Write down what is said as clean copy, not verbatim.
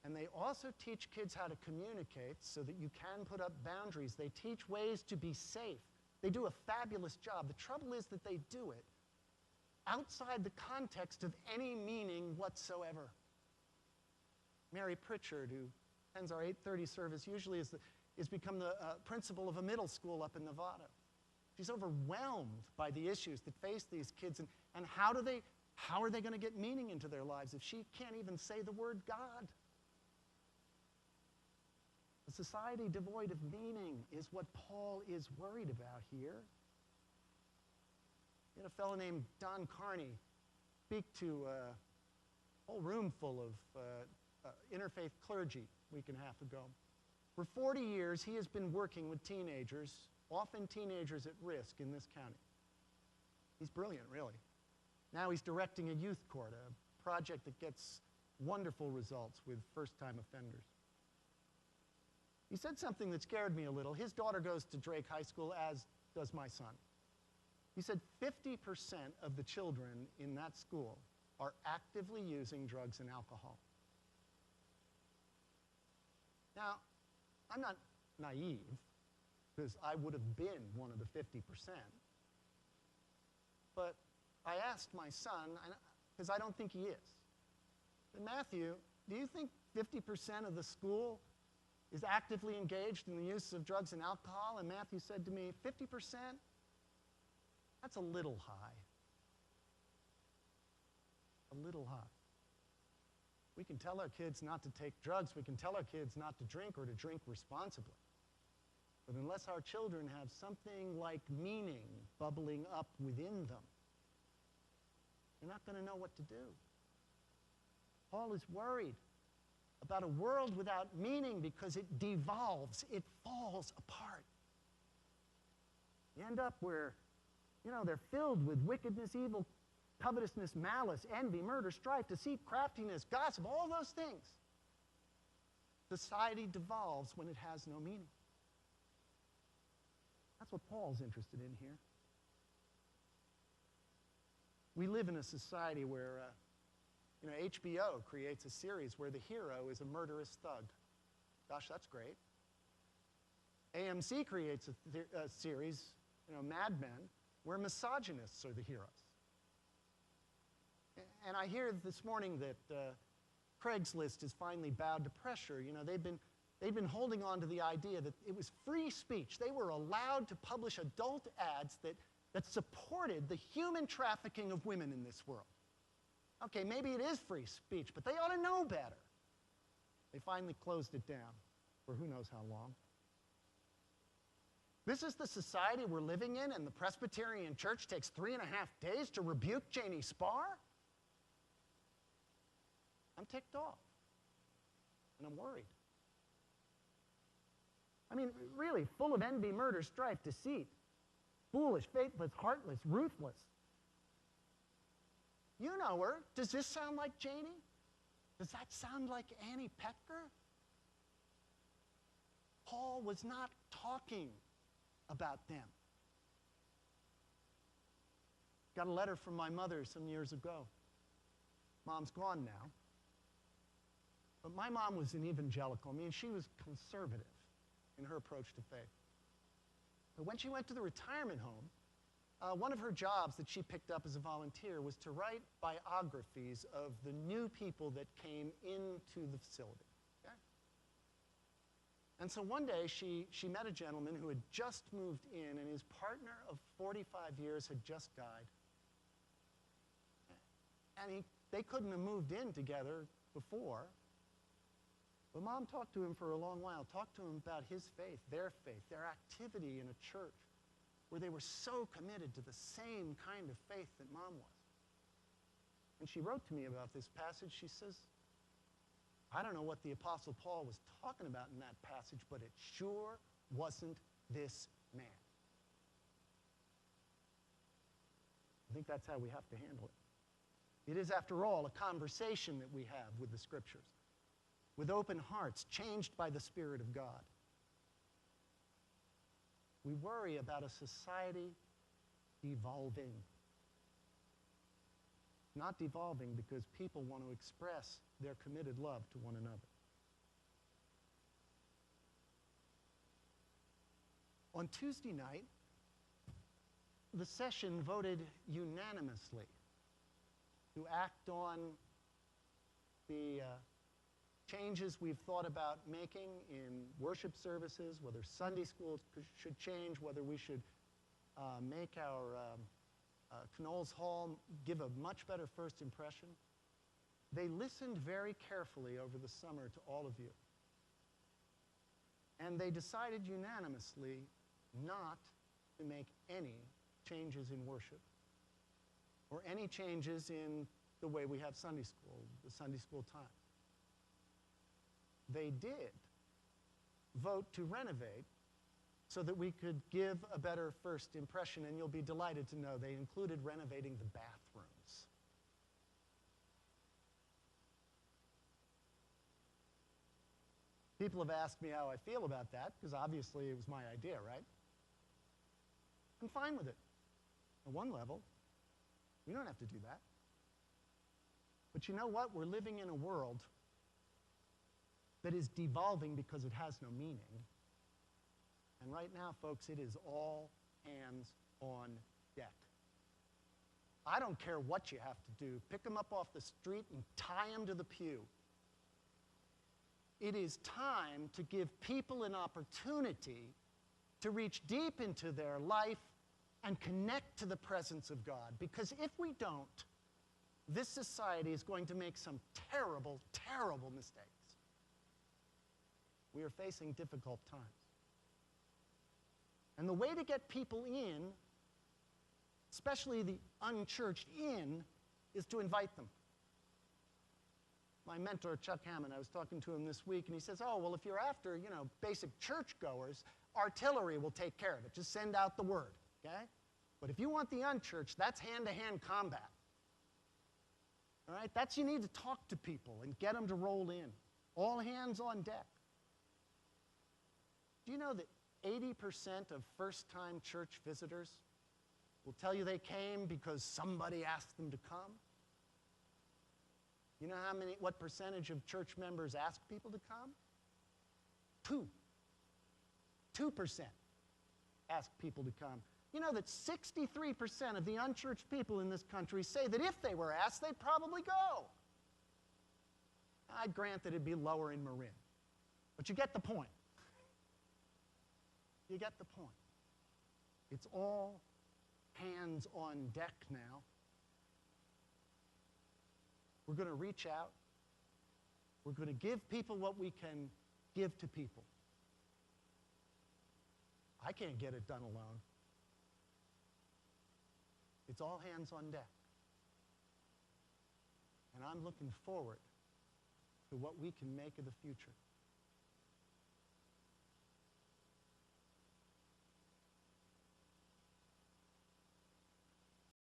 And they also teach kids how to communicate so that you can put up boundaries. They teach ways to be safe. They do a fabulous job. The trouble is that they do it outside the context of any meaning whatsoever. Mary Pritchard, who attends our 8:30 service, usually is become the principal of a middle school up in Nevada. She's overwhelmed by the issues that face these kids, and how are they going to get meaning into their lives if she can't even say the word God? A society devoid of meaning is what Paul is worried about here. We had a fellow named Don Carney speak to a whole room full of interfaith clergy a week and a half ago. For 40 years, he has been working with teenagers, often teenagers at risk in this county. He's brilliant, really. Now he's directing a youth court, a project that gets wonderful results with first-time offenders. He said something that scared me a little. His daughter goes to Drake High School, as does my son. He said 50% of the children in that school are actively using drugs and alcohol. Now, I'm not naive, because I would have been one of the 50%. But I asked my son, because I don't think he is, Matthew, do you think 50% of the school is actively engaged in the use of drugs and alcohol? And Matthew said to me, 50%? That's a little high. A little high. We can tell our kids not to take drugs. We can tell our kids not to drink or to drink responsibly. But unless our children have something like meaning bubbling up within them, they're not going to know what to do. Paul is worried about a world without meaning because it devolves, it falls apart. You end up where, they're filled with wickedness, evil, covetousness, malice, envy, murder, strife, deceit, craftiness, gossip, all those things. Society devolves when it has no meaning. That's what Paul's interested in here. We live in a society where HBO creates a series where the hero is a murderous thug. Gosh, that's great. AMC creates a series, Mad Men, where misogynists are the heroes. And I hear this morning that Craigslist has finally bowed to pressure. They've been holding on to the idea that it was free speech. They were allowed to publish adult ads that supported the human trafficking of women in this world. Okay, maybe it is free speech, but they ought to know better. They finally closed it down for who knows how long. This is the society we're living in, and the Presbyterian Church takes 3.5 days to rebuke Janie Spahr? I'm ticked off, and I'm worried. I mean, really, full of envy, murder, strife, deceit, foolish, faithless, heartless, ruthless. You know her. Does this sound like Janie? Does that sound like Annie Petker? Paul was not talking about them. Got a letter from my mother some years ago. Mom's gone now. But my mom was an evangelical. I mean, she was conservative in her approach to faith. But when she went to the retirement home, one of her jobs that she picked up as a volunteer was to write biographies of the new people that came into the facility. Okay? And so one day she met a gentleman who had just moved in, and his partner of 45 years had just died. And they couldn't have moved in together before. But Mom talked to him for a long while, talked to him about his faith, their activity in a church where they were so committed to the same kind of faith that Mom was. And she wrote to me about this passage. She says, I don't know what the Apostle Paul was talking about in that passage, but it sure wasn't this man. I think that's how we have to handle it. It is, after all, a conversation that we have with the Scriptures, with open hearts, changed by the Spirit of God. We worry about a society devolving. Not devolving because people want to express their committed love to one another. On Tuesday night, the session voted unanimously to act on the changes we've thought about making in worship services, whether Sunday school should change, whether we should make our Knowles Hall give a much better first impression. They listened very carefully over the summer to all of you. And they decided unanimously not to make any changes in worship or any changes in the way we have Sunday school, the Sunday school time. They did vote to renovate so that we could give a better first impression, and you'll be delighted to know they included renovating the bathrooms. People have asked me how I feel about that, because obviously it was my idea, right? I'm fine with it. At one level, we don't have to do that. But you know what? We're living in a world that is devolving because it has no meaning. And right now, folks, it is all hands on deck. I don't care what you have to do. Pick them up off the street and tie them to the pew. It is time to give people an opportunity to reach deep into their life and connect to the presence of God. Because if we don't, this society is going to make some terrible, terrible mistakes. We are facing difficult times. And the way to get people in, especially the unchurched in, is to invite them. My mentor, Chuck Hammond, I was talking to him this week, and he says, oh, well, if you're after, basic churchgoers, artillery will take care of it. Just send out the word, okay? But if you want the unchurched, that's hand-to-hand combat. All right? That's you need to talk to people and get them to roll in. All hands on deck. Do you know that 80% of first-time church visitors will tell you they came because somebody asked them to come? You know what percentage of church members ask people to come? 2% ask people to come. You know that 63% of the unchurched people in this country say that if they were asked, they'd probably go. I'd grant that it'd be lower in Marin. But you get the point. You get the point. It's all hands on deck now. We're going to reach out. We're going to give people what we can give to people. I can't get it done alone. It's all hands on deck. And I'm looking forward to what we can make of the future.